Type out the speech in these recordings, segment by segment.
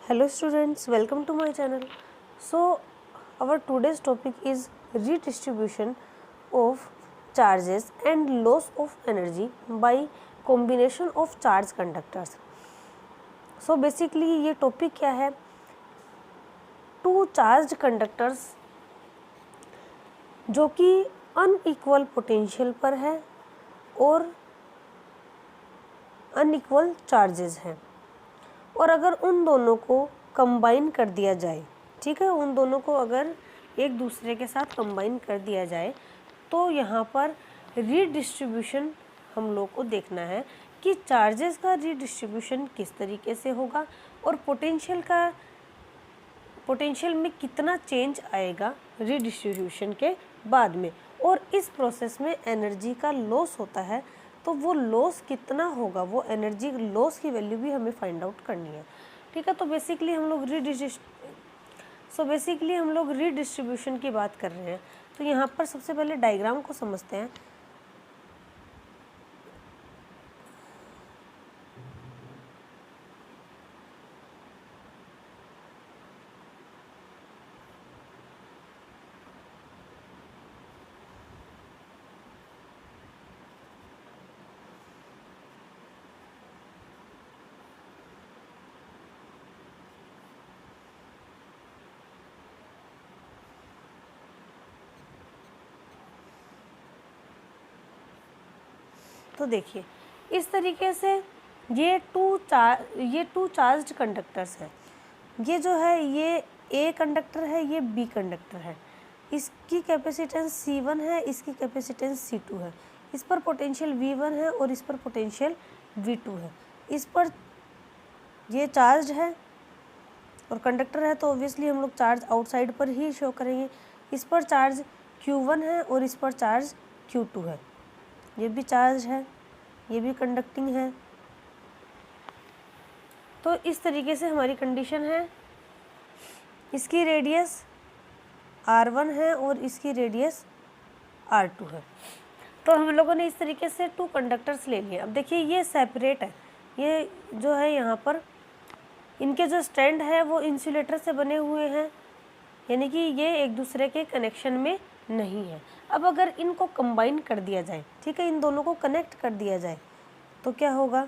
Hello students, welcome to my channel. So our today's topic is redistribution of charges and loss of energy by combination of charge conductors. So basically ये topic क्या है, to charge conductors जो कि unequal potential पर है और unequal charges हैं, और अगर उन दोनों को कंबाइन कर दिया जाए, ठीक है, उन दोनों को अगर एक दूसरे के साथ कंबाइन कर दिया जाए तो यहाँ पर रीडिस्ट्रीब्यूशन हम लोग को देखना है कि चार्जेस का रीडिस्ट्रीब्यूशन किस तरीके से होगा और पोटेंशियल में कितना चेंज आएगा रीडिस्ट्रीब्यूशन के बाद में, और इस प्रोसेस में एनर्जी का लॉस होता है तो वो लॉस कितना होगा, वो एनर्जी लॉस की वैल्यू भी हमें फाइंड आउट करनी है। ठीक है, तो बेसिकली हम लोग रीडिस्ट्रीब्यूशन की बात कर रहे हैं। तो यहाँ पर सबसे पहले डायग्राम को समझते हैं। तो देखिए इस तरीके से ये टू चार्ज्ड कंडक्टर्स हैं। ये जो है ये ए कंडक्टर है, ये बी कंडक्टर है। इसकी कैपेसिटेंस C1 है, इसकी कैपेसिटेंस C2 है। इस पर पोटेंशियल V1 है और इस पर पोटेंशियल V2 है। इस पर ये चार्ज है और कंडक्टर है तो ऑब्वियसली हम लोग चार्ज आउटसाइड पर ही शो करेंगे। इस पर चार्ज Q1 है और इस पर चार्ज Q2 है। ये भी चार्ज है, ये भी कंडक्टिंग है। तो इस तरीके से हमारी कंडीशन है। इसकी रेडियस R1 है और इसकी रेडियस R2 है। तो हम लोगों ने इस तरीके से टू कंडक्टर्स ले लिए। अब देखिए ये सेपरेट है, ये जो है यहाँ पर इनके जो स्टैंड है वो इंसुलेटर से बने हुए हैं, यानी कि ये एक दूसरे के कनेक्शन में नहीं है। अब अगर इनको कंबाइन कर दिया जाए, ठीक है, इन दोनों को कनेक्ट कर दिया जाए तो क्या होगा,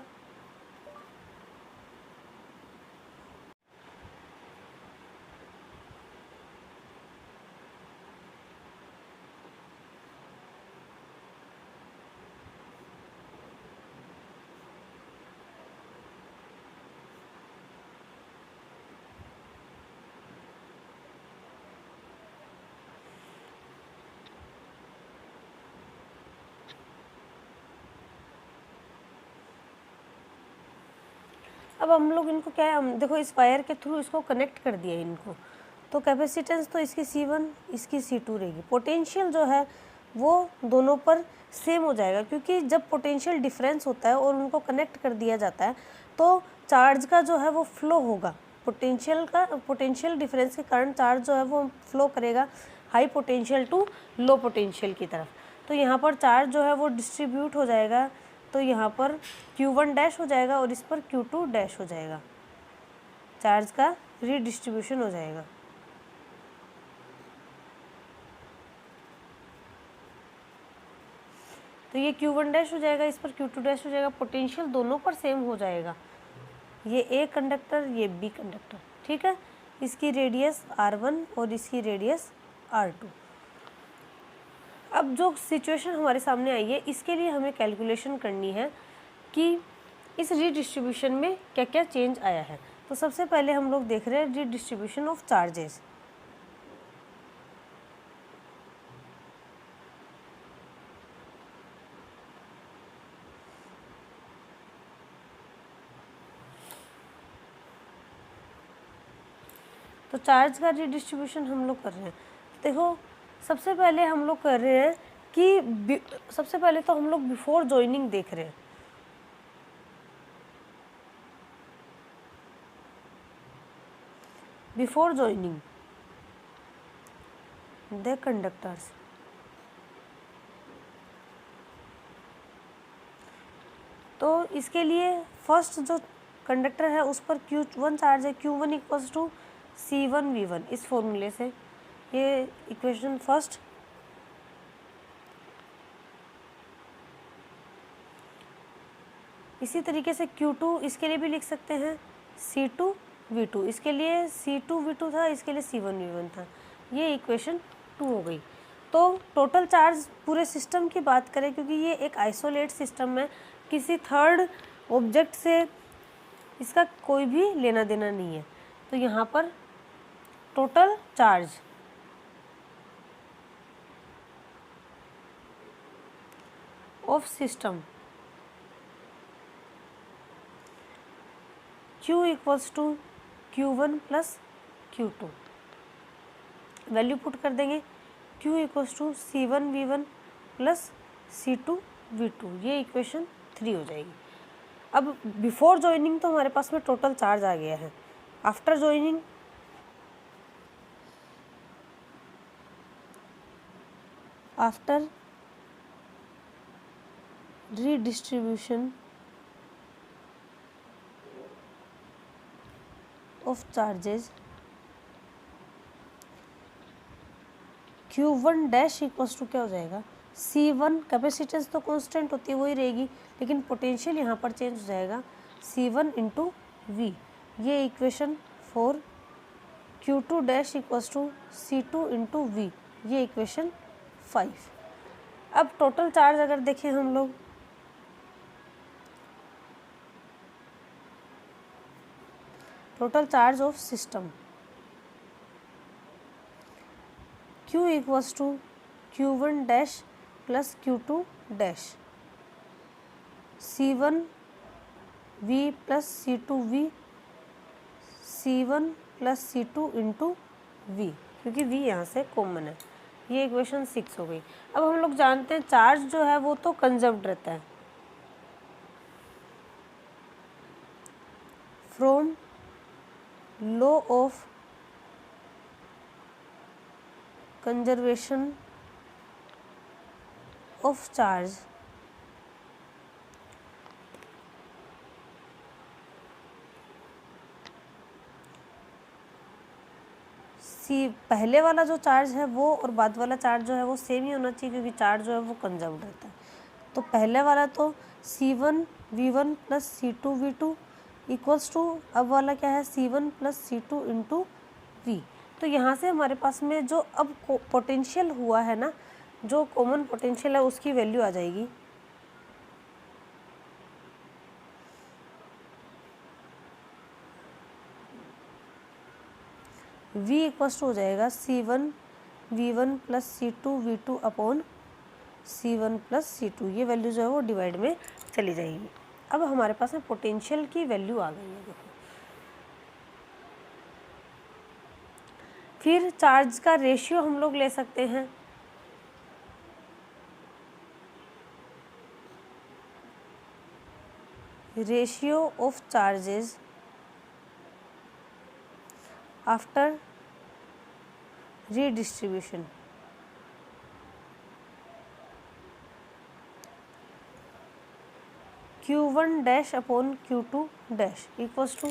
अब हम लोग इनको क्या है, हम देखो इस वायर के थ्रू इसको कनेक्ट कर दिया इनको, तो कैपेसिटेंस तो इसकी C1 इसकी C2 रहेगी। पोटेंशियल जो है वो दोनों पर सेम हो जाएगा, क्योंकि जब पोटेंशियल डिफरेंस होता है और उनको कनेक्ट कर दिया जाता है तो चार्ज का जो है वो फ्लो होगा। पोटेंशियल डिफरेंस के कारण चार्ज जो है वो फ्लो करेगा high potential to low potential की तरफ। तो यहाँ पर चार्ज जो है वो डिस्ट्रीब्यूट हो जाएगा, तो यहाँ पर Q1 डैश हो जाएगा और इस पर Q2 डैश हो जाएगा। चार्ज का रीडिस्ट्रीब्यूशन हो जाएगा। तो ये Q1 डैश हो जाएगा, इस पर Q2 डैश हो जाएगा। पोटेंशियल दोनों पर सेम हो जाएगा, ये ए कंडक्टर ये बी कंडक्टर, ठीक है। इसकी रेडियस R1 और इसकी रेडियस R2। अब जो सिचुएशन हमारे सामने आई है इसके लिए हमें कैलकुलेशन करनी है कि इस रीडिस्ट्रीब्यूशन में क्या क्या चेंज आया है। तो सबसे पहले हम लोग देख रहे हैं रीडिस्ट्रीब्यूशन ऑफ चार्जेस। तो चार्ज का रीडिस्ट्रीब्यूशन हम लोग कर रहे हैं। देखो सबसे पहले हम लोग कर रहे हैं कि सबसे पहले तो हम लोग बिफोर जॉइनिंग देख रहे हैं। बिफोर जॉइनिंग द कंडक्टर्स, तो इसके लिए फर्स्ट जो कंडक्टर है उस पर Q1 चार्ज है, Q1 इक्वल्स टू C1V1, इस फॉर्मूले से ये इक्वेशन फर्स्ट। इसी तरीके से Q2 इसके लिए भी लिख सकते हैं C2V2, इसके लिए C2V2 था, इसके लिए C1V1 था, ये इक्वेशन 2 हो गई। तो टोटल चार्ज पूरे सिस्टम की बात करें, क्योंकि ये एक आइसोलेट सिस्टम है, किसी थर्ड ऑब्जेक्ट से इसका कोई भी लेना देना नहीं है, तो यहाँ पर total charge of system Q equals to Q1 plus Q2, value put कर देंगे, Q equals to C1V1 plus C2V2, ये इक्वेशन 3 हो जाएगी। अब बिफोर ज्वाइनिंग तो हमारे पास में टोटल चार्ज आ गया है, after joining after redistribution of charges Q1 dash equals to क्या हो जाएगा, C1, कैपेसिटेंस तो कांस्टेंट होती है वही रहेगी, लेकिन पोटेंशियल यहाँ पर चेंज हो जाएगा, C1 इंटू वी, ये equation 4। Q2 dash equals to C2 into V, ये इक्वेशन 5। अब टोटल चार्ज अगर देखें हम लोग, total charge of system Q equals to Q1 dash plus Q2 dash, C1 V plus C2 V, C1 plus C2 into V, क्योंकि V यहाँ से common है, ये इक्वेशन 6 हो गई। अब हम लोग जानते हैं चार्ज जो है वो तो कंजर्व्ड रहता है, from law of conservation of charge पहले वाला जो चार्ज है वो और बाद वाला चार्ज जो है वो सेम ही होना चाहिए, क्योंकि चार्ज जो है वो कंजर्व्ड रहता है। तो पहले वाला तो C1V1 plus C2V2 equals to, अब वाला क्या है, C1 plus C2 into V। तो यहाँ से हमारे पास में जो अब पोटेंशियल हुआ है ना, जो कॉमन पोटेंशियल है उसकी वैल्यू आ जाएगी, V इक्वल्स टू हो जाएगा C1V1 plus C2V2 upon C1 plus C2, ये वैल्यू जो है वो डिवाइड में चली जाएगी। अब हमारे पास में पोटेंशियल की वैल्यू आ गई है, देखो। फिर चार्ज का रेशियो हम लोग ले सकते हैं, ratio of charges after redistribution, Q1 dash upon Q2 dash equals to,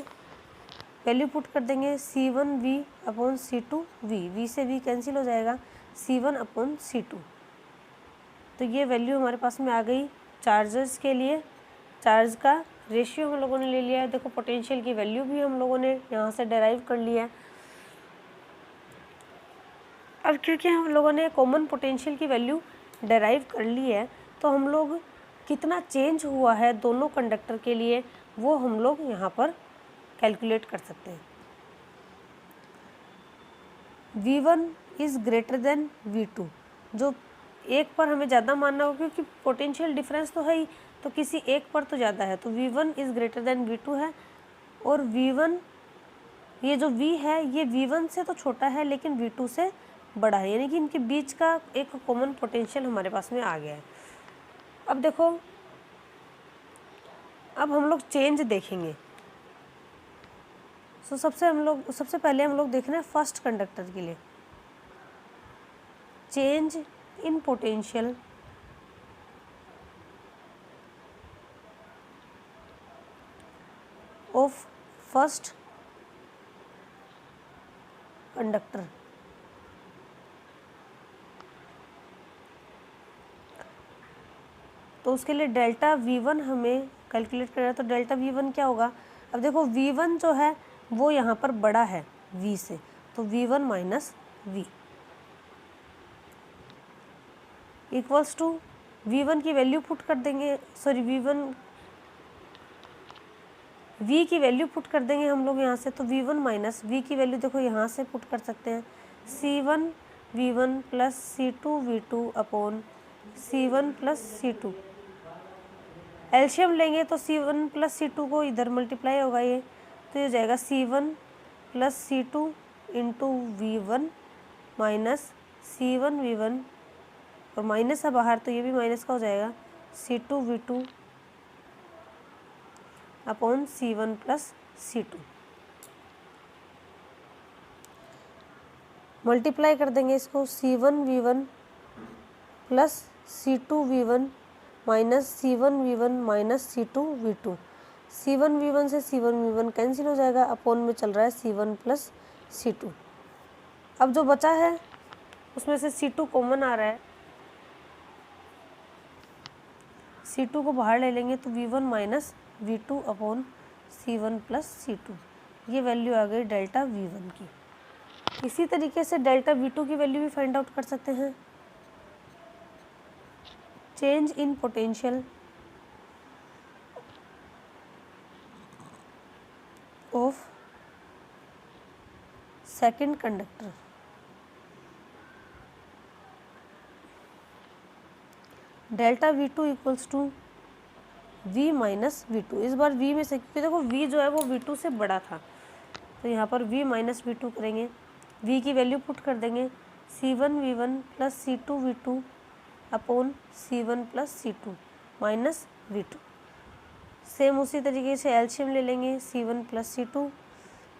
value put कर देंगे, C1V अपॉन C2V, V से V कैंसिल हो जाएगा, C1 अपॉन C2। तो ये वैल्यू हमारे पास में आ गई चार्जेस के लिए। चार्ज का रेशियो हम लोगों ने ले लिया है, देखो पोटेंशियल की वैल्यू भी हम लोगों ने यहाँ से डेराइव कर लिया है। अब क्योंकि हम लोगों ने कॉमन पोटेंशियल की वैल्यू डेराइव कर ली है, तो हम लोग कितना चेंज हुआ है दोनों कंडक्टर के लिए वो हम लोग यहाँ पर कैलकुलेट कर सकते हैं। V1 is greater than V2, जो एक पर हमें ज़्यादा मानना होगा क्योंकि पोटेंशियल डिफरेंस तो है ही, तो किसी एक पर तो ज़्यादा है, तो V1 is greater than V2 है। और V1, ये जो V है ये V1 से तो छोटा है लेकिन V2 से बड़ा है, यानी कि इनके बीच का एक कॉमन पोटेंशियल हमारे पास में आ गया है। अब देखो, अब हम लोग चेंज देखेंगे। तो सबसे पहले हम लोग देख रहे हैं फर्स्ट कंडक्टर के लिए, change in potential of first conductor. तो उसके लिए डेल्टा V1 हमें कैलकुलेट करना है। तो डेल्टा V1 क्या होगा? अब देखो V1 जो है वो यहाँ पर बड़ा है V से, तो V1 minus V equals to V1 की वैल्यू पुट कर देंगे, सॉरी V की वैल्यू पुट कर देंगे हम लोग यहाँ से। तो V1 माइनस V की वैल्यू देखो यहाँ से पुट कर सकते हैं, C1 V1 plus C2 V2 upon C1 plus C2। LCM लेंगे तो C1 प्लस C2 को इधर मल्टीप्लाई होगा ये, तो ये हो जाएगा C1 plus C2 into V1 minus C1 V1 और माइनस है बाहर तो ये भी माइनस का हो जाएगा, C2 V2 upon C1 plus C2। Multiply कर देंगे इसको, C1 V1 plus C2 V1 minus C1 V1 minus C2 V2। C1 V1 से C1 V1 कैंसिल हो जाएगा, अपॉन में चल रहा है C1 प्लस C2। अब जो बचा है उसमें से C2 कॉमन आ रहा है, C2 को बाहर ले लेंगे तो V1 minus V2 upon C1 plus C2। ये वैल्यू आ गई डेल्टा V1 की। इसी तरीके से डेल्टा V2 की वैल्यू भी फाइंड आउट कर सकते हैं। Change in potential of second conductor. Delta V2 equals to V minus V2। इस बार V में से, क्योंकि देखो V जो है वो V2 से बड़ा था, तो यहाँ पर V माइनस V2 करेंगे। V की वैल्यू पुट कर देंगे, C1 V1 plus C2 V2 upon C1 plus C2 minus V2। Same उसी तरीके से एलसीएम ले लेंगे, C1 plus C2,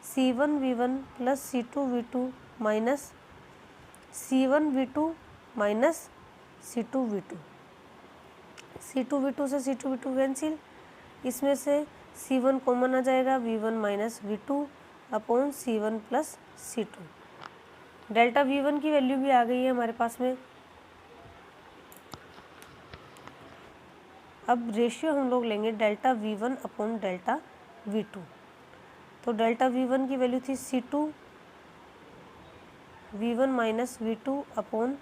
C1 V1 plus C2 V2 minus C1 V2 minus C2 V2। C2 V2 से C2 V2 cancel, इसमें से C1 common आ जाएगा, V1 minus V2 upon C1 plus C2। Delta V1 की value भी आ गई है हमारे पास में। अब रेशियो हम लोग लेंगे delta V1 upon delta V2। तो डेल्टा V1 की वैल्यू थी C2 V1 minus V2 upon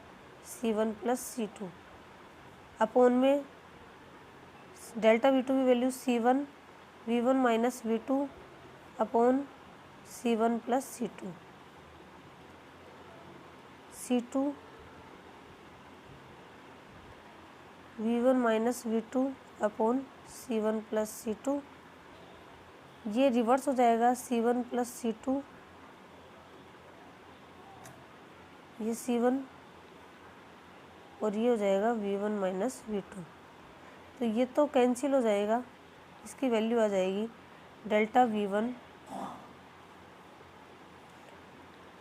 C1 plus C2 upon में डेल्टा V2 की value C1 V1 minus V2 upon C1 plus C2, C2 V1 minus V2 upon C1 plus C2। ये reverse हो जाएगा, C1 plus C2, ये C1 और ये हो जाएगा V1 माइनस V2। तो ये तो कैंसिल हो जाएगा, इसकी वैल्यू आ जाएगी delta V1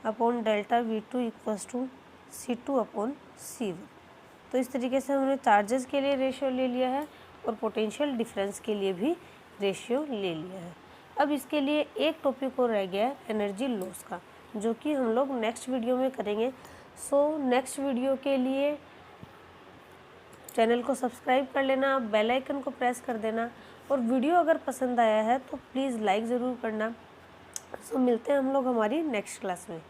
upon delta V2 equals to C2 upon C1। तो इस तरीके से हमने चार्जेस के लिए रेशियो ले लिया है और पोटेंशियल डिफरेंस के लिए भी रेशियो ले लिया है। अब इसके लिए एक टॉपिक और रह गया है एनर्जी लॉस का, जो कि हम लोग नेक्स्ट वीडियो में करेंगे। सो नेक्स्ट वीडियो के लिए चैनल को सब्सक्राइब कर लेना, बेल आइकन को प्रेस कर देना, और वीडियो अगर पसंद आया है तो प्लीज़ लाइक ज़रूर करना। सो मिलते हैं हम लोग हमारी नेक्स्ट क्लास में।